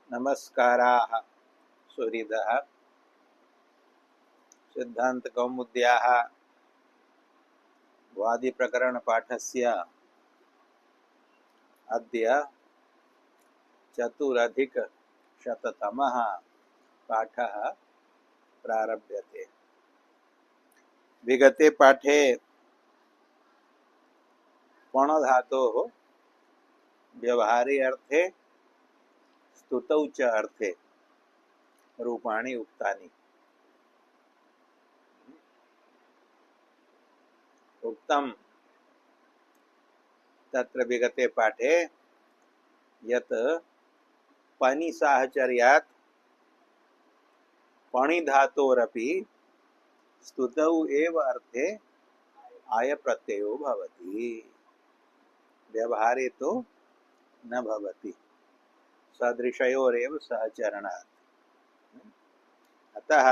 नमस्काराः सुहृदः सिद्धान्तकौमुद्याः वादिप्रकरणपाठस्य अद्य चतुरधिकशततमः पाठः प्रारभ्यते। विगते पाठे पणधातोः व्यवहारे अर्थे स्तुतौ च अर्थे रूपाणि उक्तानि। उक्तं तत्र विगते पाठे यत् पनि साहचर्यात् पणिधातोरपि स्तुतौ एव अर्थे आय प्रत्ययो भवति, व्यवहारे तो न भवति, सदृशयोरेव सहचरणात्। अतः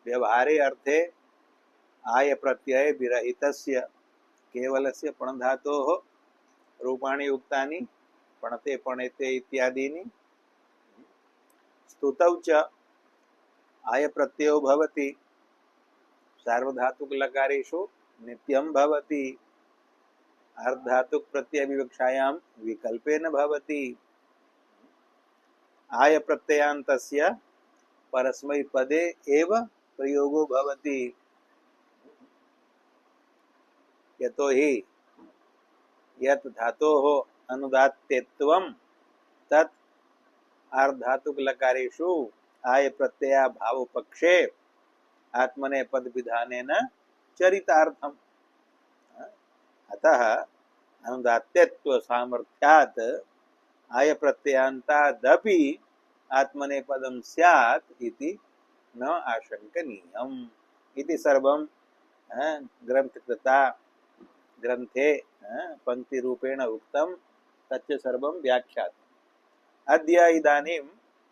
व्यवहारे अर्थे आय प्रत्यय विरहितस्य केवलस्य पणधातोः रूपाणि उक्तानि, पणते पणेते इत्यादीनि। स्तुतौ च आय प्रत्ययो भवति, सार्वधातुक लकारेषु नित्यं भवति, अर्धधातुक प्रत्यय विवक्षायां विकल्पेन भवति। आय प्रत्ययान्तस्य परस्मैपदे एव प्रयोगो भवति। यतो हि यत् धातोः अनुदात्तेत्वं तत् अर्धधातुक लकारेषु आय प्रत्यय भाव पक्षे आत्मनेपद विधानेन चरितार्थम्। अतः अनुदात्तेत्व सामर्थ्यात् आय प्रत्ययान्तादपि आत्मनेपदं स्यात् इति न आशंकनीयम् इति सर्वं ग्रंथकृता ग्रंथे पंक्ति रूपेण उक्तं, तच्च सर्वं व्याख्यातम्। अद्य इदानीं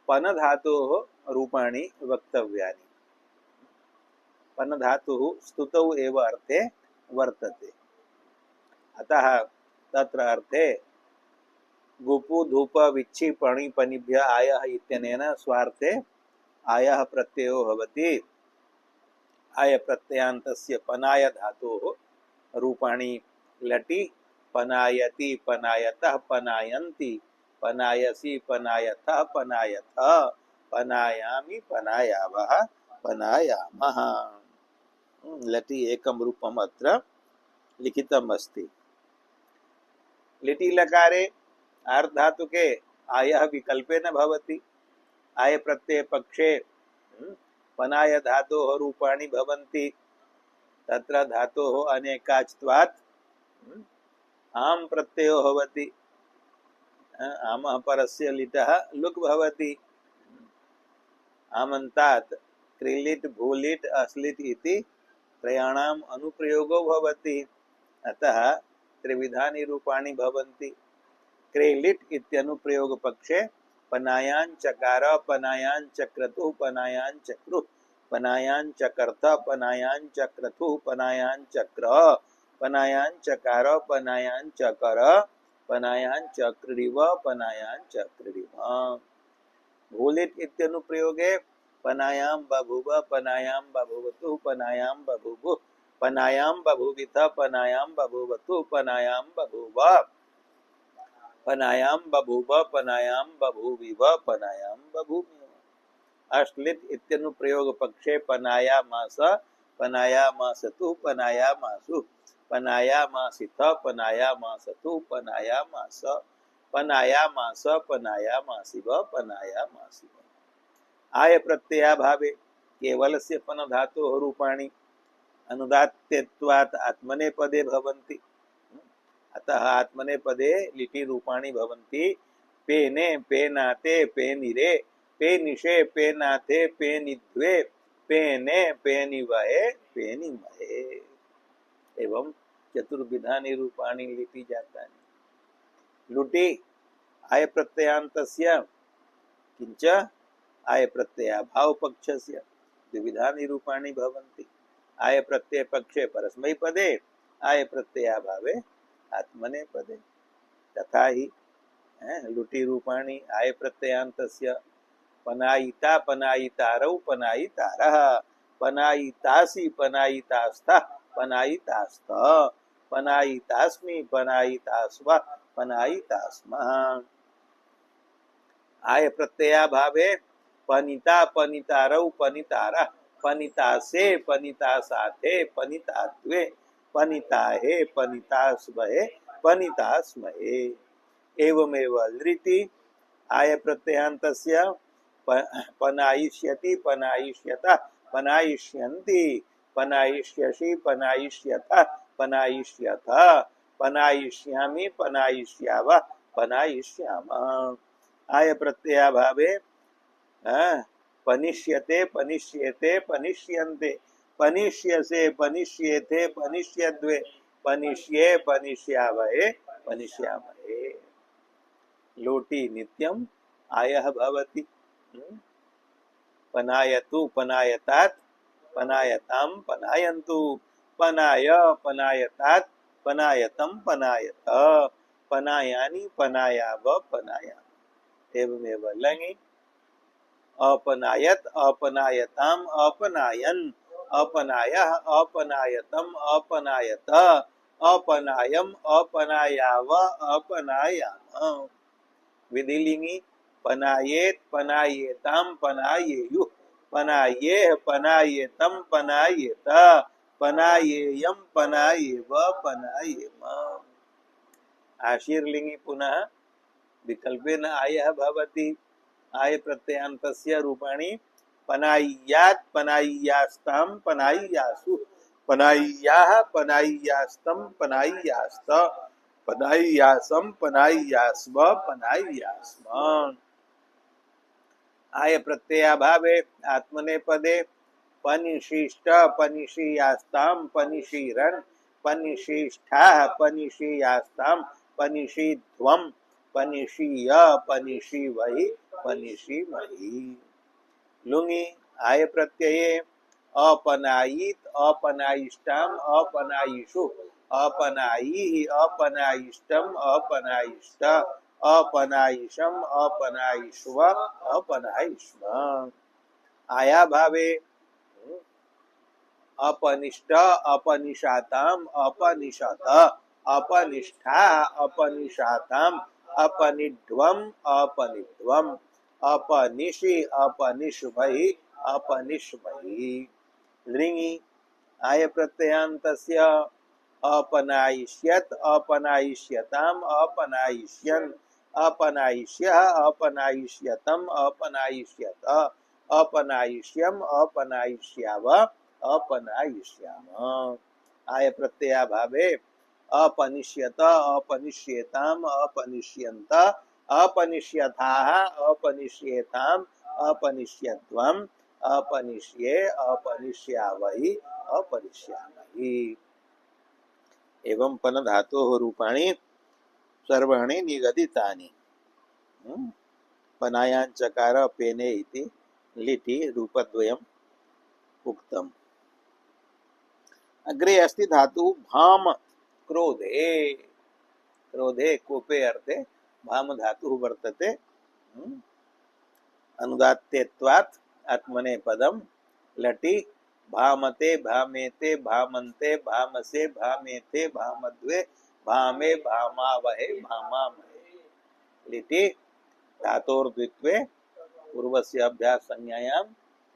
पनधातोः रूपाणि वक्तव्यानि। पनधातुः स्तुतौ एव अर्थे वर्तते। अतः तत्र अर्थे गुपु धूप विच्छि पणि पनिभ्य आयः इत्यनेन स्वार्थे आयः प्रत्ययो भवति। आय प्रत्ययान्तस्य पनाय धातोः रूपाणि लटि पनायति पनायतः पनायन्ति पनायसि पनायथः पनायथ पनायामि पनायावः पनायामः। लटि एकं रूपम् अत्र लिखितम् अस्ति। लिटि लकारे अर्धधातुके आयः विकल्पेन भवति। आय प्रत्यय पक्षे पनाय धातोः रूपाणि भवन्ति। तत्र धातोः अनेकाच्त्वात् आम् प्रत्ययो भवति। आमः परस्य लिटः लुक् भवति। आमन्तात् क्रीलिट् भूलिट् अस्लिट् इति त्रयाणाम् अनुप्रयोगो भवति। अतः त्रिविधानि रूपाणि भवन्ति। क्रीलिट् इत्यनुप्रयोग पक्षे पनायाञ्चकार पनायाञ्चक्रतुः पनायाञ्चक्रुः पनायाञ्चकर्त पनायाञ्चक्रतुः पनायाञ्चक्रः पनायाञ्चकार पनायाञ्चकर पनायाञ्चक्रीडिव पनायाञ्चक्रीडिव। भूलिट् इत्यनुप्रयोगे पनायां बभूव पनायां बभूवतु पनायां बभूवुः पनायां बभूविथ पनायां बभूवतु पनायां बभूव पनायां बभूव पनायां बभूविव पनायां बभूविव। अश्लिट् इत्यनुप्रयोग पक्षे पनायामास पनायामासतु पनायामासु पनायामासिथ पनायामासतु पनायामास पनायामास पनायामासिव पनायामासिव। आय प्रत्ययाभावे केवलस्य पनधातोः रूपाणि अनुदात्तेत्वात् आत्मनेपदे भवन्ति। अतः आत्मनेपदे लिटि रूपाणि भवन्ति। पेने पेनाते पेनिरे पेनिषे पेनाथे पेनिद्वे पेने पेनिवहे पेनिमहे एवं चतुर्विधानि रूपाणि लिटि जातानि। लुटि आय प्रत्ययान्तस्य किञ्च आय प्रत्ययाभाव पक्षस्य द्विविधानि रूपाणि भवन्ति। आय प्रत्यय पक्षे परस्मैपदे आय प्रत्ययाभावे आत्मनेपदे। तथा ही लुटी रूपाणी आय प्रत्ययांतस्य पनायिता पनायितारौ पनायितारः पनायितासि पनायितास्ता पनायितास्त पनायितास्मि पनायितास्व पनायितास्मः। आय प्रत्यया भावे पनिता पनितारौ पनितारः पनितासे पनितासाथे पनिताद्वे पनिताहे पनितास्महे पनितास्महे। एवमेव लृति आय प्रत्ययांतस्य पनायिष्यति पनायिष्यतः पनायिष्यन्ति पनायिष्यसि पनायिष्यतः पनायिष्यतः पनायिष्यामि पनायिष्यावः पनायिष्यामः। आय प्रत्ययाभावे पनिष्यते पनिष्येते पनिष्यन्ते पनिष्यसे पनिष्येते पनिष्यद्वे पनिष्ये पनिष्यावहे पनिष्यामहे। लोटी नित्यम आयः भवति पनायतु पनायतात् पनायताम पनायन्तु पनाय पनायतात् पनायतम पनायत पनायानि पनायाव पनाया। एवमेव लङि अपनायत अपनायताम अपनायन अपनायः अपनायतम अपनायत अपनायम अपनायाव अपनायाम। विधिलिंगी पनायेत पनायेताम पनायेयुः पनायेह पनायेतम पनायेत पनायेयम पनायेव पनायेम। आशीर्लिंगी पुनः विकल्पेन आयः भवति आय प्रत्ययांतस्य रूपाणि पनाय्यात् पनाय्यास्ताम पनाय्यासु पनाय्याः पनाय्यास्तम पनाय्यास्त पनाय्यासम पनाय्यास्व पनाय्यास्म। आय प्रत्ययाभावे आत्मनेपदे पनिशिष्ट पनिशीयास्ताम पनिशीरन् पनिशिष्ठाः पनिशीयास्ताम पनिशीध्वम् पनिशीय पनिशीवहि पनिशीमहि। लुङि आय प्रत्यये अपनायित अपनायिष्टाम अपनायिषु अपनायिः अपनायिष्टम अपनायिष्ट अपनायिषम अपनायिष्व अपनायिष्म। आया भावे अपनिष्ट अपनिषाताम अपनिषत अपनिष्ठा अपनिषाताम अपनिध्वम अपनिध्वम अपनिषि अपनिष्वहि अपनिष्वहि। लृङि आय प्रत्ययांतस्य अपनायिष्यत अपनायिष्यताम अपनायिष्यन् अपनायिष्यः अपनायिष्यतम अपनायिष्यत अपनायिष्यम अपनायिष्याव अपनायिष्याम। आय प्रत्ययाभावे अपनिष्यत अपनिष्येताम अपनिष्यन्त अपनिष्यथाः अपनिष्येताम अपनिष्यत्वम् अपनिष्ये अपनिष्यावहि अपनिष्यामहि। एवं पन धातोः रूपाणि सर्वाणि निगदितानि। पनायांचकार पेने इति लिटि रूपद्वयम् उक्तम्। अग्रे अस्ति धातु भाम क्रोधे। क्रोधे कोपे अर्थे भाम धातुः वर्तते। अनुदात्तेत्वात् आत्मनेपदम् लटि भामते भामेते भामन्ते भामसे भामेते भामद्वे भामे भामावहे भामामहे। लिटि धातोर्द्वित्वे पूर्वस्य अभ्यास संज्ञायां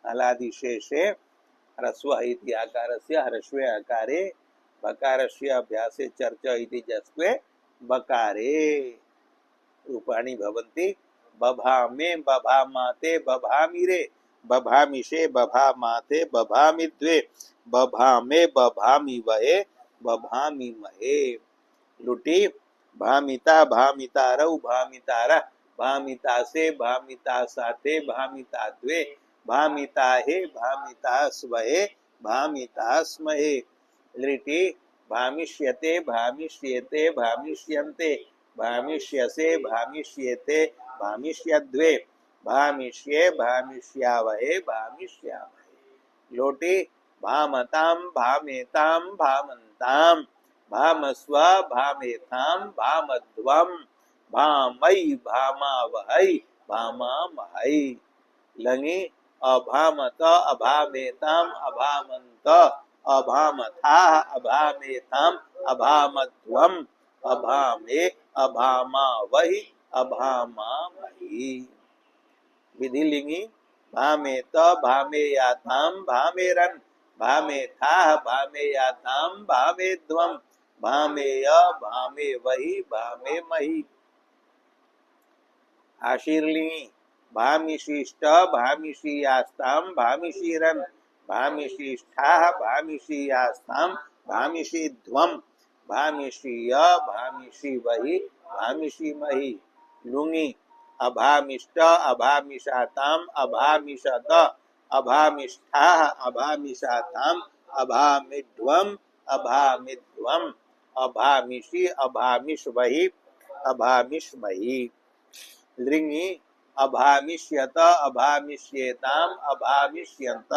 हलादिशेषे ह्रस्व इति आकारस्य ह्रस्वे आकारे बकारस्य अभ्यासे चर्च इति जस्त्वे बकारे रूपाणि भवन्ति। बभामे बभामाते बभामिरे बभामिषे बभामाते बभामिद्वे बभामे बभामिवहे बभामिमहे। लुटि भामिता भामितारौ भामितारः भामितासे भामितासाथे भामिताद्वे भामिताहे भामितास्वहे भामितास्महे। लिटि भामिष्यते भामिष्येते भामिष्यन्ते भामिष्यसे भामिष्येते भामिष्यद्वे भामिष्ये भामिष्यावहे भामिष्यामहे। लोटि भामताम भामेताम भामन्ताम भामस्व भामेताम भामध्वम भामई भामावहै भामामहै। लङि अभामत अभामेताम अभामन्त अभामथाः अभामेताम अभामध्वम अभामे अभामावहि अभामामहि। विधिलिंगी भामेत भामेयाताम भामेरन भामेथाः भामेयाताम भामेध्वम भामेय भामेवहि भामेमहि। आशीर्लिंगी भामिशिष्ट भामिशीयास्ताम भामिशीरन भामिशिष्ठाः भामिशीयास्ताम भामिशीध्वम भामिशीय भामिशीवहि भामिशीमहि। लुङि अभामिष्ट अभामिषाताम अभामिषत अभामिष्ठाः अभामिषाताम अभामिध्वम अभामिध्वम अभामिषि अभामिष्वहि अभामिष्महि। लृङि अभामिष्यत अभामिष्येताम अभामिष्यन्त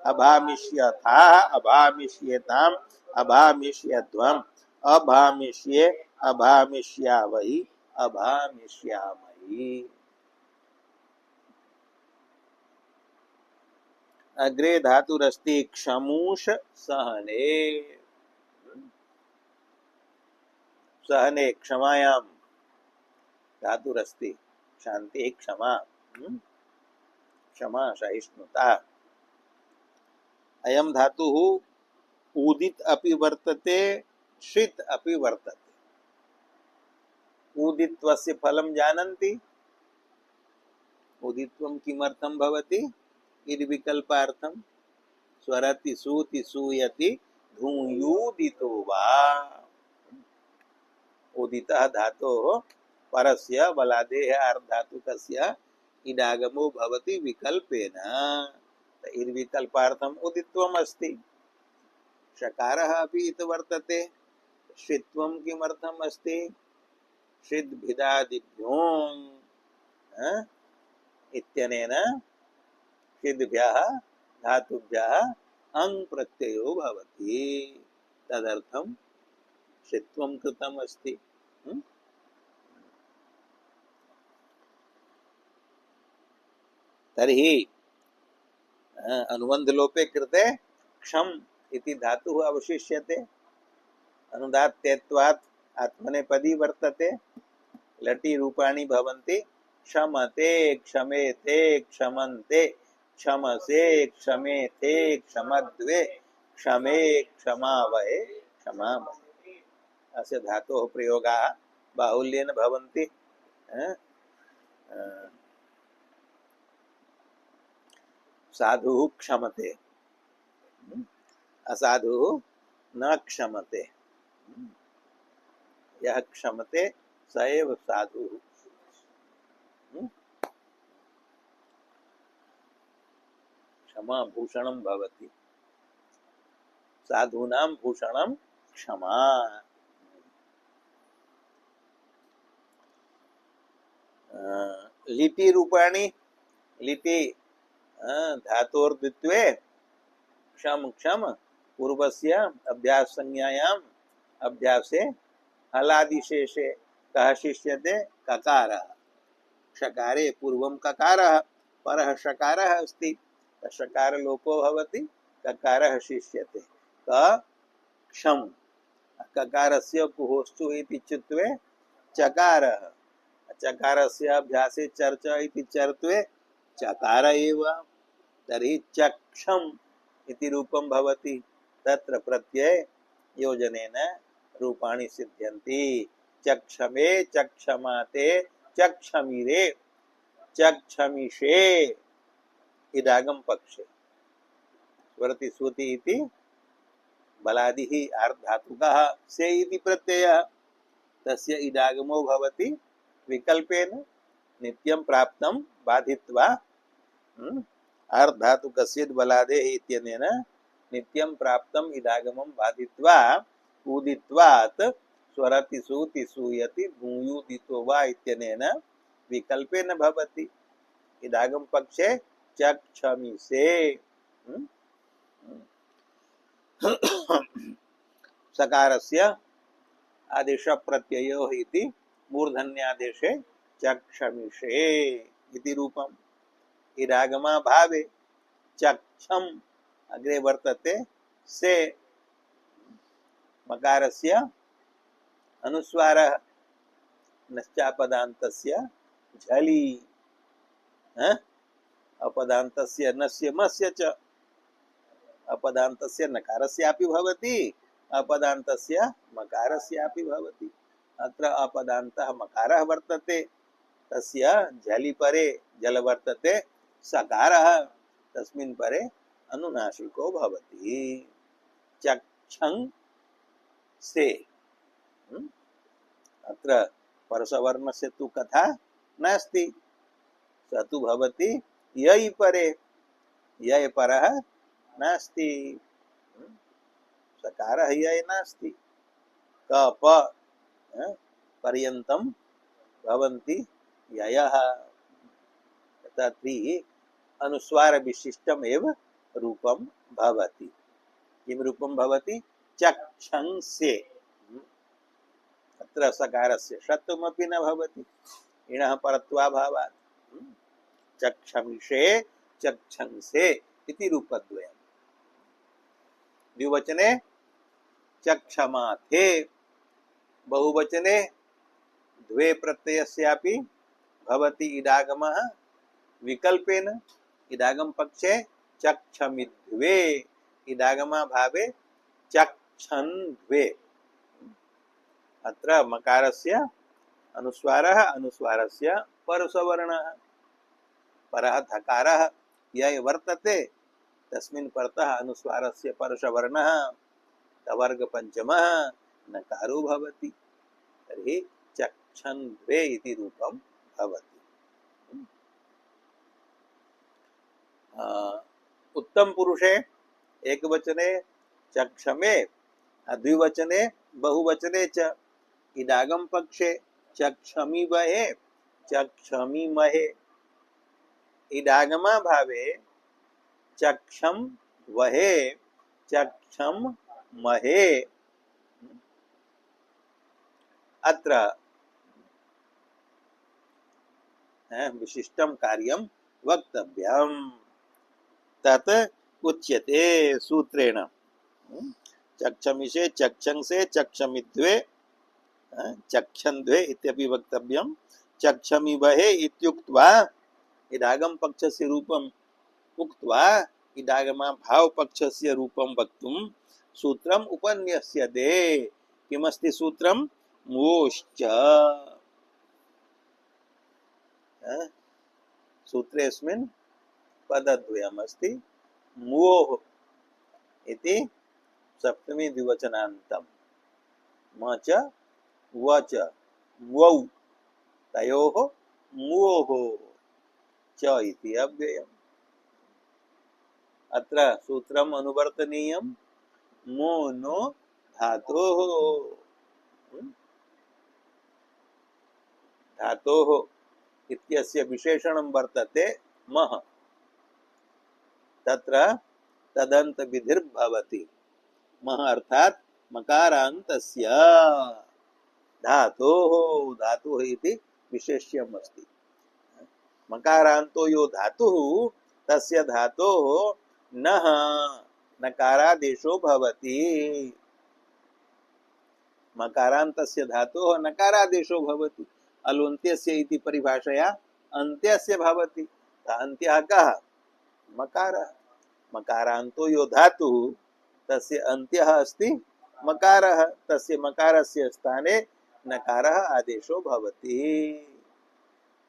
अभामिष्यथाः अभामिष्येताम अभामिष्यध्वम अभामिष्ये अभामिष्यावहि अभामिष्यामहि। अग्रे धातुरस्ति क्षमूष सहने। सहने क्षमायां धातुरस्ति शांति क्षमा क्षमा सहिष्णुता। अयं धातुः उदित अपि वर्तते श्रित अपि वर्तते। उदित्वस्य फलं जानन्ति। उदित्वं किमर्थं भवति? इद्विकल्पार्थं। स्वरति सूति सूयति धूयूदितो वा। उदितः धातोः परस्य बलादेः अर्धातुकस्य इडागमो भवति विकल्पेन। इद्विकल्पार्थम् उदित्वम् अस्ति। षकारः अपि इत वर्तते। श्रित्वं किमर्थम् अस्ति? षिद्भिदादिभ्यों इत्यनेन षिद्भ्यः धातुभ्यः अङ् प्रत्ययो भवति। तदर्थं षित्वं कृतम् अस्ति। तर्हि अनुबन्धलोपे कृते क्षम इति धातुः अवशिष्यते। अनुदात्तेत्वात् आत्मनेपदी वर्तते। लटि रूपाणि भवन्ति। क्षमते क्षमेते क्षमन्ते क्षमसे क्षमेते क्षमद्वे क्षमे क्षमावहे क्षमामहे। अस्य धातोः प्रयोगाः बाहुल्येन भवन्ति। साधुः क्षमते असाधुः न क्षमते। यः क्षमते स एव साधुः। क्षमा भूषणं भवति। साधूनां भूषणं क्षमा। लिटि रूपाणि लिटि धातोर्द्वित्वे क्षम क्षम पूर्वस्य अभ्यास संज्ञायाम् अभ्यासे हलादिशेषे कः शिष्यते? ककारः। षकारे पूर्वं ककारः परः षकारः अस्ति। षकार लोपो भवति ककारः शिष्यते। क क्षम ककारस्य कुहोस्तु इति चित्वे चकारः। चकारस्य अभ्यासे चर्च इति चर्त्वे चकार एव। तर्हि चक्षम इति रूपं भवति। तत्र प्रत्यय योजनेन रूपाणि सिद्ध्यन्ति। चक्षमे चक्षमाते चक्षमिरे चक्षमिषे इदागम पक्षे। स्वरति सूति इति बलादिः आर्धातुकः से इति प्रत्ययः। तस्य इदागमो भवति विकल्पेन। नित्यं प्राप्तं बाधित्वा आर्धातुकस्य बलादेः इत्यनेन नित्यं प्राप्तम् इदागमं बाधित्वा उदित्वात् स्वरति सूति सूयति भूयुदितो वा इत्यनेन विकल्पेन भवति। इदागम पक्षे चक्षमिसे। सकारस्य आदेश प्रत्ययो इति मूर्धन्यादेशे चक्षमिषे इति रूपम् इडागमा भावे चक्षम अग्रे वर्तते से मकारस्य अनुस्वारः नश्चापदान्तस्य झलि अपदान्तस्य नस्य मस्य च अपदान्तस्य नकारस्यापि भवति अपदान्तस्य मकारस्यापि भवति अत्र अपदान्तः मकारः वर्तते तस्य झलि परे जल वर्तते सकारः तस्मिन् परे अनुनासिको भवति चक्षं से अत्र परसवर्णस्य तु कथा नास्ति स तु भवति ययि परे यय परः नास्ति सकारः यय नास्ति क प पर्यन्तं भवन्ति ययः तत्रि अनुस्वार विशिष्टमेव रूपं भवति किं रूपं भवति चक्षंसे अत्र सकारस्य षत्वमपि न भवति इणः परत्वाभावात् चक्षमिषे चक्षंसे इति रूपद्वयम् द्विवचने चक्षमाथे बहुवचने द्वे प्रत्ययस्यापि भवति इडागमः विकल्पेन इडागम पक्षे चक्षमिद्वे इडागमा भावे चक्षन्ध्वे अत्र मकारस्य अनुस्वारः अनुस्वारस्य परसवर्णः परः धकारः यय वर्तते तस्मिन् परतः अनुस्वारस्य परसवर्णः तवर्ग पंचमः नकारो भवति तर्हि चक्षन्ध्वे इति रूपं भवति उत्तम पुरुषे एकवचने चक्षमे द्विवचने बहुवचने च इडागम पक्षे चक्षमीमहे चक्षमीमहे इडागमा भावे चक्षम वहे चक्षम महे अत्र विशिष्टं कार्यं वक्तव्यम् तत् उच्यते सूत्रेण चक्षमिषे चक्षंसे चक्षमिद्वे चक्षन्ध्वे इत्यपि वक्तव्यं चक्षमिवहे इत्युक्त्वा इडागम पक्षस्य रूपम् उक्त्वा इडागमा भाव पक्षस्य रूपं वक्तुं सूत्रम् उपन्यस्यते किमस्ति सूत्रं मोश्च सूत्रेऽस्मिन् पदद्वयमस्ति मोः इति सप्तमी द्विवचनान्तं म च व च वौ तयोः मोः च इति अव्ययम् अत्र सूत्रम् अनुवर्तनीयं मोनो धातोः धातोः इत्यस्य विशेषणं वर्तते मः तत्र तदन्त विधिर्भवति मः अर्थात् मकारान्तस्य धातोः धातुः इति विशेष्यम् अस्ति मकारान्तो यो धातुः तस्य धातोः नः नकारादेशो भवति मकारान्तस्य धातोः नकारादेशो भवति अलुन्त्यस्य इति परिभाषया अन्त्यस्य भवति अन्त्यः कः मकारः मकारान्तो यो धातुः तस्य अन्त्यः अस्ति मकारः तस्य मकारस्य स्थाने नकारः आदेशो भवति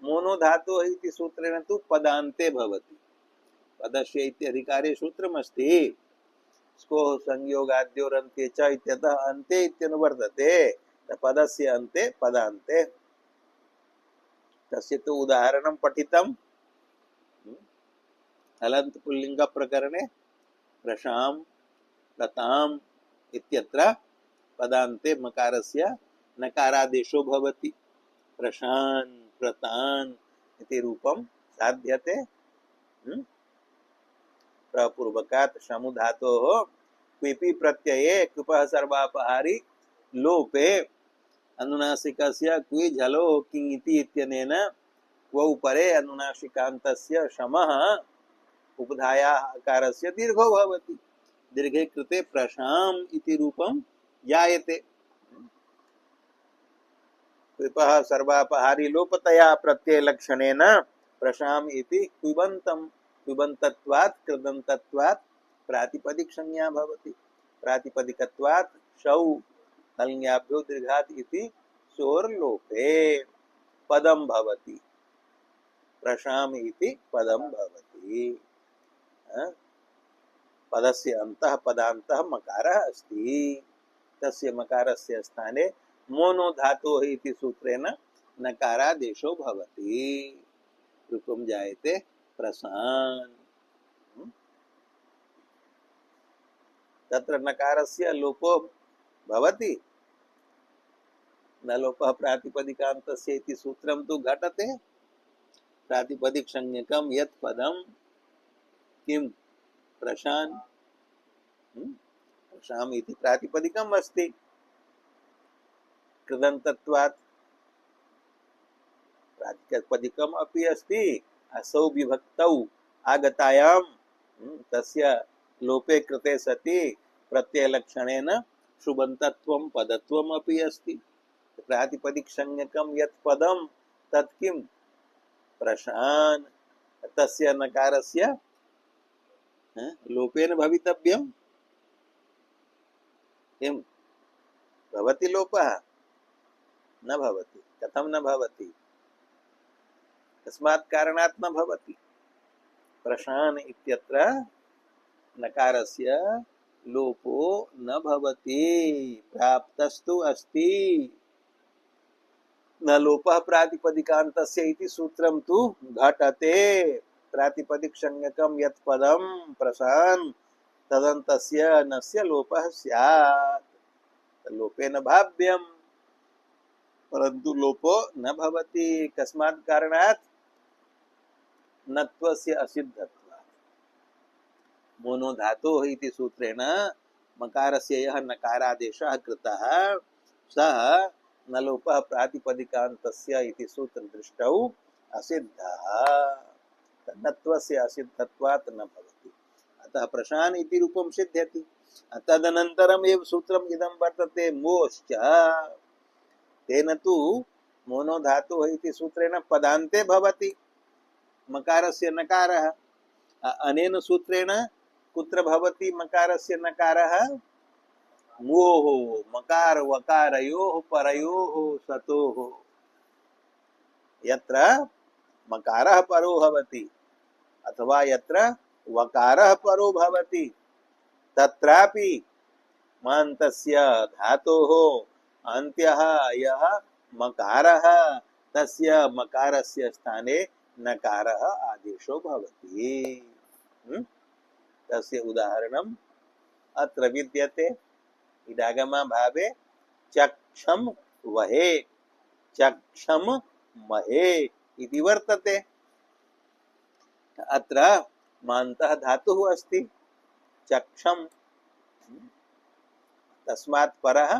मोनो धातुः इति सूत्रेण तु पदान्ते भवति पदस्य इत्यधिकारे सूत्रमस्ति स्कोः संयोगाद्योरन्ते च इत्यतः अन्ते इत्यनुवर्तते पदस्य अन्ते पदान्ते तस्य तु उदाहरणं पठितम् हलन्त पुल्लिंग प्रकरणे प्रशां प्रताम् इत्यत्र पदान्ते मकारस्य नकारादेशो भवति प्रशान् प्रतान् इति रूपं साध्यते प्रपूर्वकात् समुधातोः क्विपि प्रत्यये क्विपः सर्वापहारी लोपे अनुनासिकस्य क्वि झलो किङ् इति इत्यनेन क्वौ परे अनुनासिकान्तस्य शमः उपधायाः अकारस्य दीर्घो भवति। दीर्घे कृते प्रशाम इति रूपं जायते। कृपः सर्वापहारी लोपतया प्रत्ययलक्षणेन प्रशाम इति क्विबन्तं क्विबन्तत्वात् कृदन्तत्वात् प्रातिपदिक संज्ञा भवति। प्रातिपदिकत्वात् शौ हल्ङ्याभ्यो दीर्घात् इति सोर्लोपे पदं भवति। प्रशाम इति पदं भवति। पदस्य अन्तः पदान्तः मकारः अस्ति। तस्य मकारस्य स्थाने मोनो धातोः इति सूत्रेण नकारादेशो भवति। रूपं जायते प्रशान। तत्र नकारस्य लोपो भवति। न लोपः प्रातिपदिकान्तस्य इति सूत्रं तु घटते। प्रातिपदिक संज्ञकं यत् पदं किं प्रशान प्रशाम इति प्रातिपदिकम् अस्ति। कृदन्तत्वात् प्रातिपदिकम् अपि अस्ति। असौ विभक्तौ आगतायां तस्य लोपे कृते सति प्रत्ययलक्षणेन शुभन्तत्वं पदत्वम् अपि अस्ति। प्रातिपदिक संज्ञकं यत् पदं तत् किं प्रशान। तस्य नकारस्य लोपेन भवितव्यं। किं भवति लोपः? न भवति। कथं न भवति? तस्मात् कारणात् न भवति। प्रशान इत्यत्र नकारस्य लोपो न भवति। प्राप्तस्तु अस्ति। न लोपः प्रातिपदिकान्तस्य इति सूत्रं तु घटते। प्रातिपदिक संज्ञकं यत् पदं प्रशान तदन्तस्य नस्य लोपः स्यात्। लोपेन भाव्यं परन्तु लोपो न भवति। कस्मात् कारणात्? नत्वस्य असिद्धत्वात्। मोनो धातोः इति सूत्रेण मकारस्य यः नकारादेशः कृतः सः न लोपः प्रातिपदिकान्तस्य इति सूत्रदृष्टौ असिद्धः। नत्वस्य असिद्धत्वात् न भवति। अतः प्रशान इति रूपं सिद्ध्यति। तदनन्तरम् एव सूत्रम् इदं वर्तते मोश्च। तेन तु मोनो धातुः इति सूत्रेण पदान्ते भवति मकारस्य नकारः। अनेन सूत्रेण कुत्र भवति मकारस्य नकारः? मोः मकार वकारयोः परयोः सतोः। यत्र मकारः परो भवति अथवा यत्र वकारः परो भवति तत्रापि मान्तस्य धातोः अन्त्यः यः मकारः तस्य मकारस्य स्थाने नकारः आदेशो भवति। तस्य उदाहरणम् अत्र विद्यते। इडागमा भावे चक्षम वहे चक्षम महे इति वर्तते। अत्र मान्तः धातुः अस्ति चक्षम। तस्मात् परः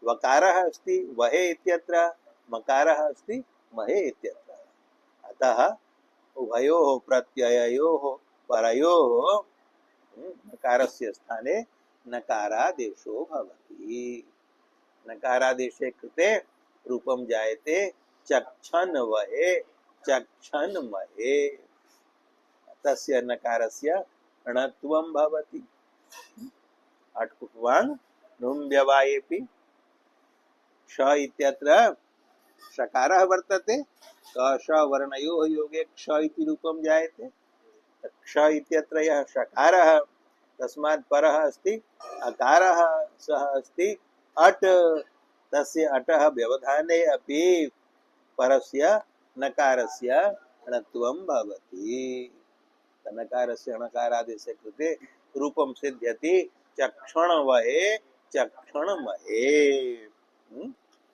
वकारः अस्ति वहे इत्यत्र मकारः अस्ति महे इत्यत्र। अतः उभयोः प्रत्यययोः परयोः नकारस्य स्थाने नकारादेशो भवति। नकारादेशे कृते रूपं जायते चक्षण वहे चक्षण महे। तस्य नकारस्य णत्वं भवति। अट्कुट्वाङ् नुं व्यवायेपि श इत्यत्र षकारः वर्तते। क श वर्णयोः योगे क्ष इति रूपं जायते। क्ष इत्यत्र यः षकारः तस्मात् परः अस्ति अकारः सः अस्ति अट्। तस्य अटः व्यवधाने अपि परस्य नकारस्य णत्वं भवति। नकारस्य णकारादेशे कृते रूपं सिद्ध्यति चक्षण वहे चक्षण महे।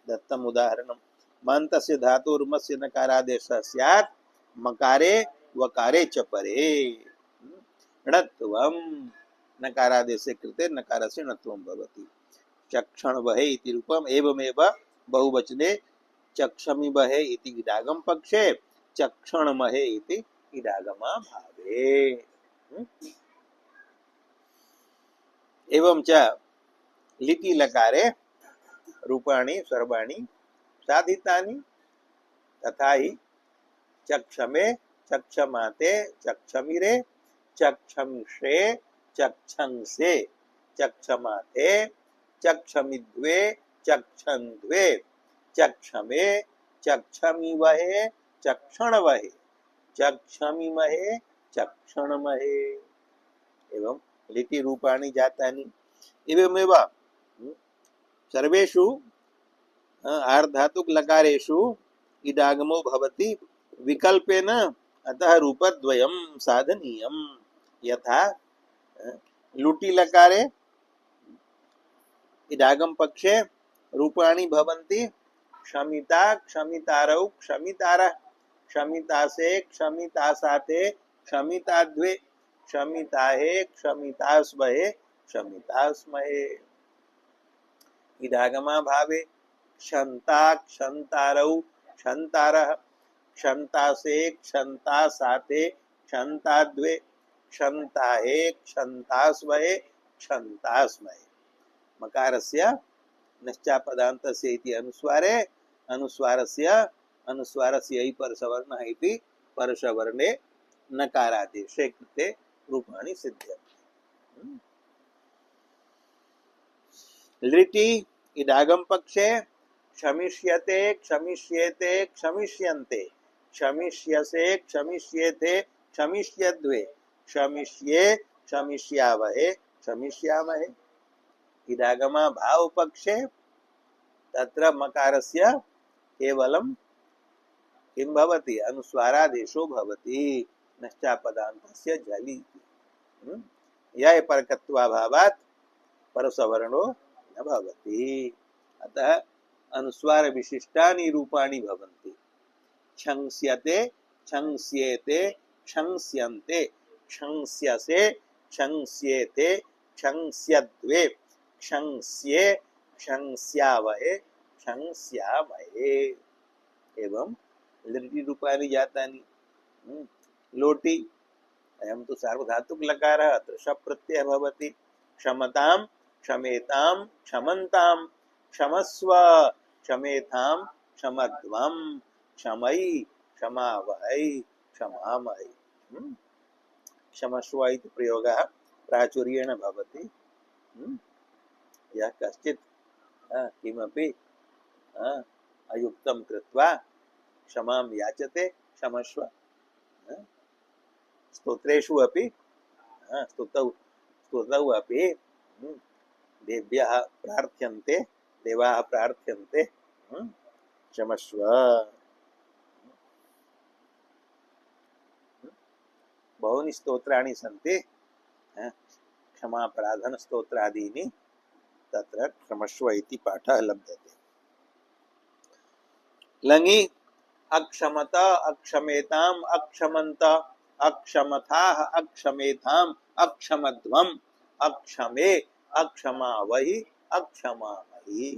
दत्तम् उदाहरणम् मान्तस्य धातोर्मस्य नकारादेशः स्यात् मकारे वकारे च परे। णत्वं नकारादेशे कृते नकारस्य णत्वं भवति। चक्षण वहे इति रूपम् एवमेव बहुवचने चक्षमिमहे इति इडागम पक्षे चक्षणमहे इति इडागमा भावे। एवं च लिटि लकारे रूपाणि सर्वाणि साधितानि तथा ही चक्षमे चक्षमाते चक्षमिरे चक्षमिषे चक्षंसे चक्षमाते चक्षमिद्वे चक्षन्द्वे चक्षमे चक्षमिवहे चक्षणवहे चक्षमिमहे चक्षणमहे। एवं लिटि रूपाणि जातानि एवमेव सर्वेषु आर्धातुक लकारेषु इडागमो भवति विकल्पेन, अतः रूपद्वयं साधनीयं। यथा लुटि लकारे इडागम पक्षे रूपाणि भवन्ति क्षमिता क्षमितारौ क्षमितारः क्षमितासे क्षमितासाते क्षमिताद्वे क्षमिताहे क्षमितास्महे क्षमितास्महे। इडागमा भावे क्षन्ता क्षन्तारौ क्षन्तारः क्षन्तासे क्षन्तासाते क्षन्ताद्वे क्षन्ताहे क्षन्तास्महे क्षन्तास्महे। मकारस्य निश्चापदान्तस्य इति अनुस्वारे अनुस्वारस्य इ परसवर्णः इति परसवर्णे नकारादेशे कृते रूपाणि सिद्ध्यन्ते। लिटि इडागम पक्षे क्षमिष्यते क्षमिष्येते क्षमिष्यन्ते क्षमिष्यसे क्षमिष्येते क्षमिष्यद्वे क्षमिष्ये क्षमिष्यावहे क्षमिष्यामहे। इडागमा भाव पक्षे तत्र मकारस्य केवलं किं भवति अनुस्वारादेशो भवति निश्चापदान्तस्य झलि। यः परकत्वाभावात् परसवर्णो न भवति, अतः अनुस्वार विशिष्टानि रूपाणि भवन्ति। क्षंस्यते क्षंस्येते क्षंस्यन्ते क्षंस्यसे क्षंस्येते क्षंस्यद्वे क्षंस्ये क्षंस्यावहे क्षंस्यामहे। एवं लिटि रूपाणि जातानि। लोटि अयं तु सार्वधातुक लकारः, अत्र शप् प्रत्ययः भवति। क्षमतां क्षमेतां क्षमन्तां क्षमस्व क्षमेतां क्षमध्वं क्षमयि क्षमावहै क्षमामहै। क्षमस्व इति प्रयोगः प्राचुर्येण भवति। यः कश्चित् किमपि अयुक्तं कृत्वा क्षमां याचते क्षमस्व। स्तोत्रेषु अपि स्तुतौ अपि देव्यः प्रार्थ्यन्ते, देवाः प्रार्थ्यन्ते क्षमस्व। बहूनि स्तोत्राणि सन्ति, क्षमापराधन स्तोत्रादीनि, तत्र क्षमस्व इति पाठः लभ्यते। लङि अक्षमत अक्षमेताम् अक्षमन्त अक्षमथाः अक्षमेताम् अक्षमध्वम् अक्षमे अक्षमावहि अक्षमामहि।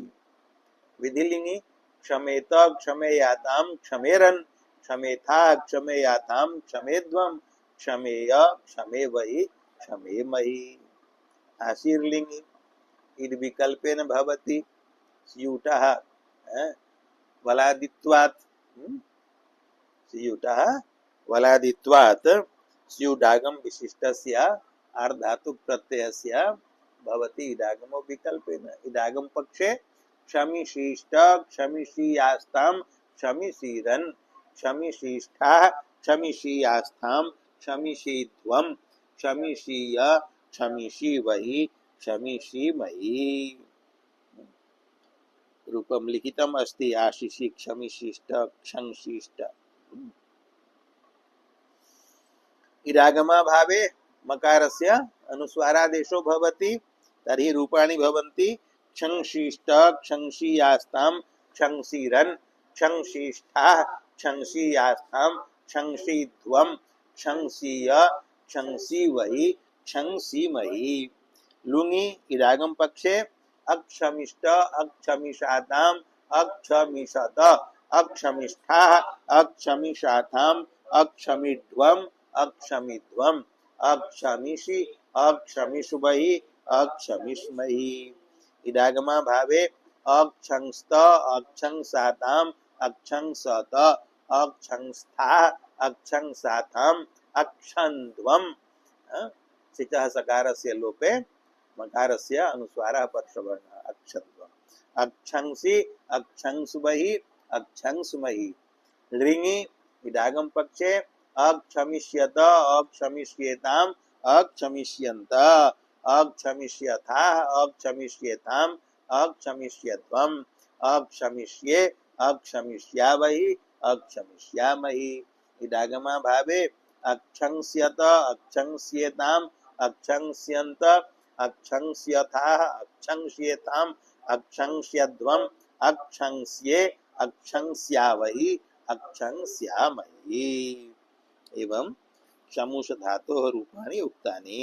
विधिलिंगि क्षमेत क्षमेयातां क्षमेरन् क्षमेथा क्षमेयातां क्षमेध्वम् क्षमेय क्षमेवहि क्षमेमहि। आशीर्लिंगि इद् विकल्पेन भवति स्यूटः वलादित्वात् स्यूटः वलादित्वात् स्यूडागम विशिष्टस्य आर्धातुक प्रत्ययस्य भवति इडागमो विकल्पेन। इडागम पक्षे क्षमिशिष्ट क्षमिशीयास्तां क्षमिशीरन् क्षमिशिष्टाः क्षमिशीयास्तां क्षमिशीध्वं क्षमिशीय क्षमिशीवहि क्षमिशीमहि। रूपं लिखितम् अस्ति आशिषि क्षमिशिष्ट क्षंशिष्ट। इडागमा भावे मकारस्य अनुस्वारादेशो भवति, तर्हि रूपाणि भवन्ति क्षंशिष्ट क्षंशीयास्तां क्षंशीरन् क्षंशिष्ठाः क्षंशीयास्तां क्षंशीध्वं क्षंशीय क्षंशीवहि क्षंशीमहि। लुङि इडागम पक्षे अक्षमिष्ट अक्षमिषातां अक्षमिषत अक्षमिष्ठाः अक्षमिषाथाम् अक्षमिध्वम् अक्षमिध्वम् अक्षमिषि अक्षमिषुभहि अक्षमिष्महि इडागमा भावे अक्षंस्त अक्षंसाताम् अक्षंसत अक्षंस्था अक्षंसाथाम् अक्षन्ध्वम् सिचः सकारस्य लोपे मकारस्य अनुस्वारः परसवर्णः अक्षन्ध्वम् अक्षंसि अक्षंसुभहि अक्षंसुमहि लृङि इडागम पक्षे अक्षमिष्यत अक्षमिष्येताम् अक्षमिष्यन्त अक्षमिष्यथाः अक्षमिष्येताम् अक्षमिष्यध्वम् अक्षमिष्ये अक्षमिष्यावहि अक्षमिष्यामहि इडागमा भावे अक्षंस्यत अक्षंस्येताम् अक्षंस्यन्त अक्षंस्यथाः अक्षंस्येताम् अक्षंस्यध्वम् अक्षंस्ये अक्षंस्यावहि अक्षंस्यामहि एवं शमुष धातोः रूपाणि उक्तानि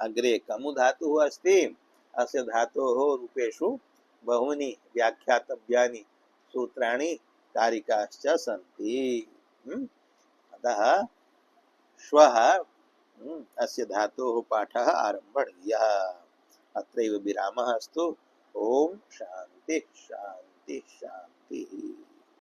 अग्रे कमु धातुः अस्ति अस्य धातोः रूपेषु बहूनि व्याख्यातव्यानि सूत्राणि कारिकाश्च सन्ति अतः श्वः अस्य धातोः पाठः आरम्भणीयः अत्रैव विरामः अस्तु ओम शान्ति शान्ति शान्तिः।